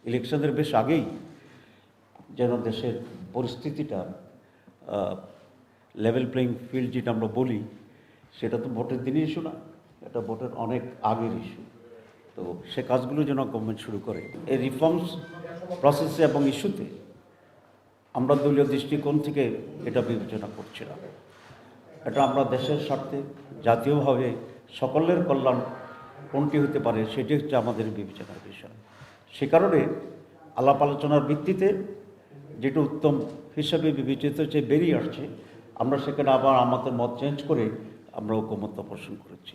ইলেকশনের বেশ আগেই যেন দেশের পরিস্থিতিটা লেভেল প্লেইং ফিল্ড যেটা আমরা বলি, সেটা তো ভোটের দিনই ইস্যু না, এটা ভোটের অনেক আগের ইস্যু। তো সে কাজগুলো যেন গভর্নমেন্ট শুরু করে। এই রিফর্মস প্রসেসে এবং ইস্যুতে আমরা দলীয় দৃষ্টিকোণ থেকে এটা বিবেচনা করছিলাম। এটা আমরা দেশের স্বার্থে জাতীয়ভাবে সকলের কল্যাণ কোনটি হতে পারে সেটি হচ্ছে আমাদের বিবেচনার বিষয়। সে কারণে আলাপ আলোচনার ভিত্তিতে যেটা উত্তম হিসাবে বিবেচিত হচ্ছে বেরিয়ে আসছে, আমরা সেখানে আবার আমাদের মত চেঞ্জ করে আমরা ঐকমত্য পোষণ করেছি।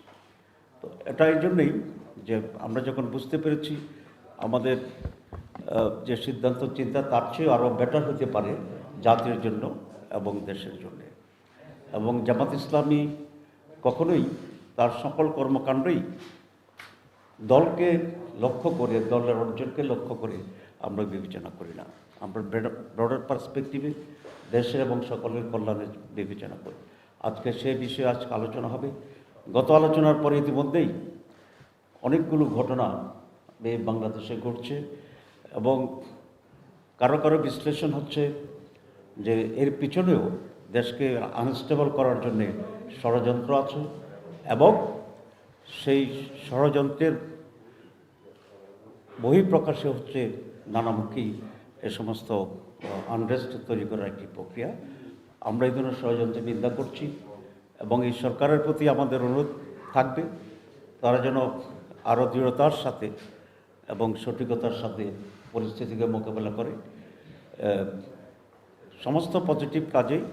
তো এটা এই জন্যেই যে আমরা যখন বুঝতে পেরেছি আমাদের যে সিদ্ধান্ত চিন্তা তার চেয়ে আরও বেটার হতে পারে জাতির জন্য এবং দেশের জন্য। এবং জামাত ইসলামী কখনোই তার সকল কর্মকাণ্ডই দলকে লক্ষ্য করে, দলের অর্জনকে লক্ষ্য করে আমরা বিবেচনা করি না। আমরা ব্রডার পার্সপেক্টিভে দেশের এবং সকলের কল্যাণের বিবেচনা করি। আজকে সে বিষয়ে আজকে আলোচনা হবে। গত আলোচনার পরে ইতিমধ্যেই অনেকগুলো ঘটনা বাংলাদেশে ঘটছে এবং কারো কারো বিশ্লেষণ হচ্ছে যে এর পিছনেও দেশকে আনস্টেবল করার জন্যে ষড়যন্ত্র আছে এবং সেই ষড়যন্ত্রের বহিঃপ্রকাশে হচ্ছে নানামুখী এ সমস্ত আনরেস্ট তৈরি করার একটি প্রক্রিয়া। আমরা এই ধরনের ষড়যন্ত্রের নিন্দা করছি এবং এই সরকারের প্রতি আমাদের অনুরোধ থাকবে তারা যেন আরও দৃঢ়তার সাথে এবং সঠিকতার সাথে পরিস্থিতিকে মোকাবেলা করে। সমস্ত পজিটিভ কাজেই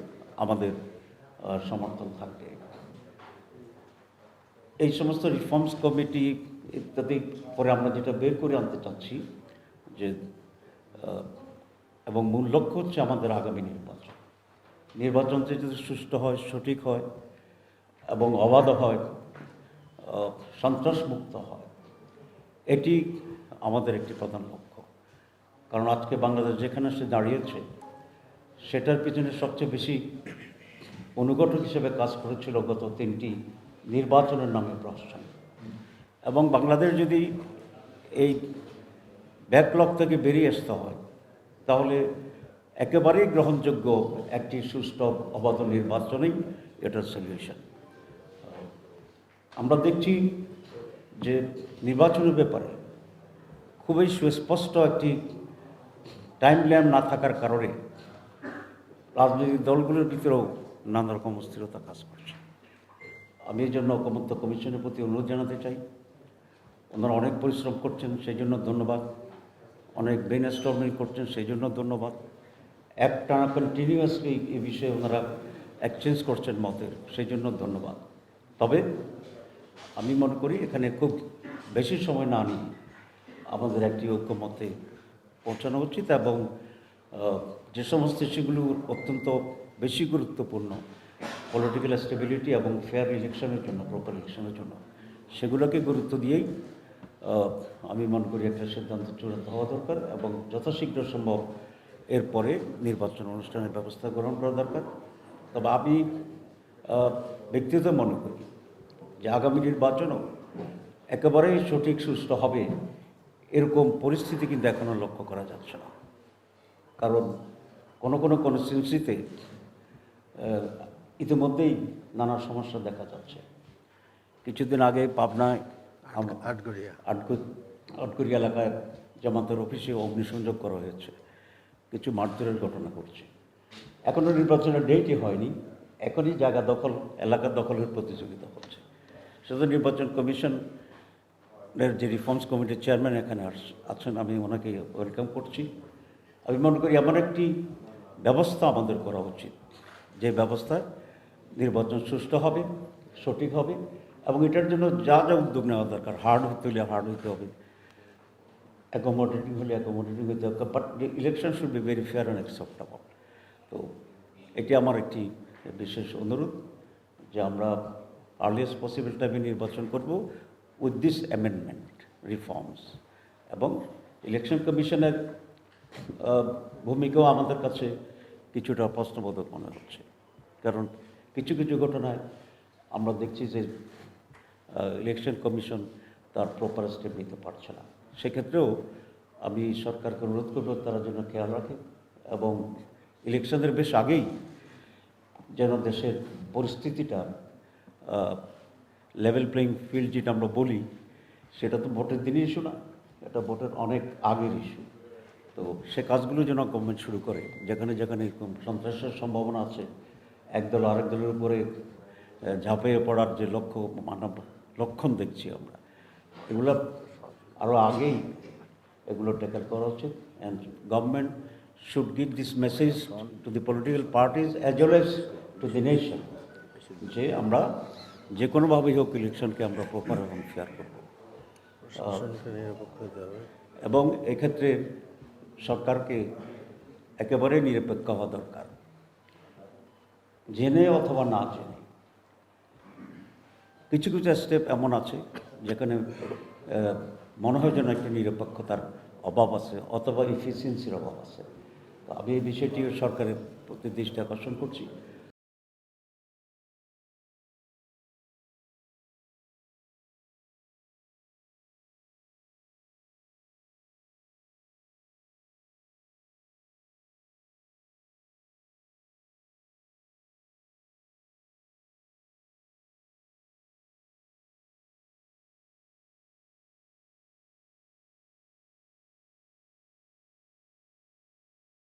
আমাদের সমর্থন থাকবে। এই সমস্ত রিফর্মস কমিটি ইত্যাদি পরে আমরা যেটা বের করে আনতে চাচ্ছি যে এবং মূল লক্ষ্য হচ্ছে আমাদের আগামী নির্বাচন যদি সুষ্ঠু হয়, সঠিক হয় এবং অবাধ হয়, সন্ত্রাসমুক্ত হয়, এটি আমাদের একটি প্রধান লক্ষ্য। কারণ আজকে বাংলাদেশ যেখানে সে দাঁড়িয়েছে সেটার পিছনে সবচেয়ে বেশি অনুঘটক হিসেবে কাজ করেছিল গত 3টি নির্বাচনের নামে প্রহসন। এবং বাংলাদেশ যদি এই ব্যাকলগ থেকে বেরিয়ে আসতে হয় তাহলে একেবারেই গ্রহণযোগ্য একটি সুষ্ঠু অবাধ নির্বাচনেই এটার সলিউশন। আমরা দেখছি যে নির্বাচনের ব্যাপারে খুবই সুস্পষ্ট একটি টাইমলাইন না থাকার কারণে রাজনৈতিক দলগুলোর ভিতরেও নানা রকম অস্থিরতা কাজ করছে। আমি এই জন্য ঐকমত্য কমিশনের প্রতি অনুরোধ জানাতে চাই, ওনারা অনেক পরিশ্রম করছেন, সেই জন্য ধন্যবাদ। অনেক ব্রেইনস্টর্মিং করছেন, সেই জন্য ধন্যবাদ। একটানা কন্টিনিউয়াসলি এই বিষয়ে ওনারা এক্সচেঞ্জ করছেন মতের, সেই জন্য ধন্যবাদ। তবে আমি মনে করি এখানে খুব বেশি সময় না নিয়ে আমাদের একটি ঐক্যমতে পৌঁছানো উচিত এবং যে সমস্ত ইস্যুগুলো অত্যন্ত বেশি গুরুত্বপূর্ণ পলিটিক্যাল স্টেবিলিটি এবং ফেয়ার ইলেকশনের জন্য, প্রপার ইলেকশনের জন্য, সেগুলোকে গুরুত্ব দিয়েই আমি মনে করি একটা সিদ্ধান্ত চূড়ান্ত হওয়া দরকার এবং যথাশীঘ্র সম্ভব এরপরে নির্বাচন অনুষ্ঠানের ব্যবস্থা গ্রহণ করা দরকার। তবে আমি ব্যক্তিগত মনে করি যে আগামী নির্বাচনও একেবারেই সঠিক সুষ্ঠু হবে এরকম পরিস্থিতি কিন্তু এখনও লক্ষ্য করা যাচ্ছে না। কারণ কোনো কনস্টিটিউয়েন্সিতে ইতিমধ্যেই নানা সমস্যা দেখা যাচ্ছে। কিছুদিন আগে পাবনায় আটঘরিয়া এলাকায় জামাতের অফিসে অগ্নিসংযোগ করা হয়েছে, কিছু মারধরের ঘটনা ঘটছে। এখনও নির্বাচনের ডেটই হয়নি, এখনই জায়গা দখল, এলাকা দখলের প্রতিযোগিতা হচ্ছে। শুধু নির্বাচন কমিশনের যে রিফর্মস কমিটির চেয়ারম্যান এখানে আছেন, আমি ওনাকে ওয়েলকাম করছি। আমি মনে করি এমন একটি ব্যবস্থা আমাদের করা উচিত যে ব্যবস্থায় নির্বাচন সুষ্ঠু হবে, সঠিক হবে এবং এটার জন্য যা যা উদ্যোগ নেওয়া দরকার, হার্ড হতে হলে হার্ড হতে হবে, অ্যাকোমোডেটিং হলে অ্যাকোমোডেটিং হতে হবে, but election should be very fair and acceptable. তো এটি আমার একটি বিশেষ অনুরোধ যে আমরা আর্লিয়েস্ট পসিবল টাইমে নির্বাচন করব উইথ দিস অ্যামেন্ডমেন্ট রিফর্মস। এবং ইলেকশন কমিশনের ভূমিকাও আমাদের কাছে কিছুটা প্রশ্নবোধক মনে হচ্ছে, কারণ কিছু কিছু ঘটনায় আমরা দেখছি যে ইলেকশন কমিশন তার প্রপার স্টেপ নিতে পারছে না। সেক্ষেত্রেও আমি সরকারকে অনুরোধ করব তারা যেন খেয়াল রাখে এবং ইলেকশনের বেশ আগেই যেন দেশের পরিস্থিতিটা লেভেল প্লেইং ফিল্ড যেটা আমরা বলি, সেটা তো ভোটের দিনই ইস্যু না, এটা ভোটের অনেক আগের ইস্যু। তো সে কাজগুলো যেন গভর্নমেন্ট শুরু করে, যেখানে যেখানে এরকম সন্ত্রাসের সম্ভাবনা আছে, একদল আরেক দলের উপরে ঝাঁপিয়ে পড়ার যে লক্ষণ দেখছি আমরা, এগুলো আরও আগেই এগুলো ট্যাকেল করা উচিত। And government should give this message to the political parties as well as to the nation, যে আমরা যে কোনোভাবেই হোক ইলেকশনকে আমরা প্রপার এবং ফেয়ার করব। এবং এক্ষেত্রে সরকারকে একেবারে নিরপেক্ষ হওয়া দরকার, জেনে অথবা না জেনে। কিছু কিছু স্টেপ এমন আছে যেখানে মনে হয় যেন একটা নিরপেক্ষতার অভাব আছে অথবা ইফিসিয়েন্সির অভাব আছে। তো আমি এই বিষয়টি সরকারের প্রতি দৃষ্টি আকর্ষণ করছি।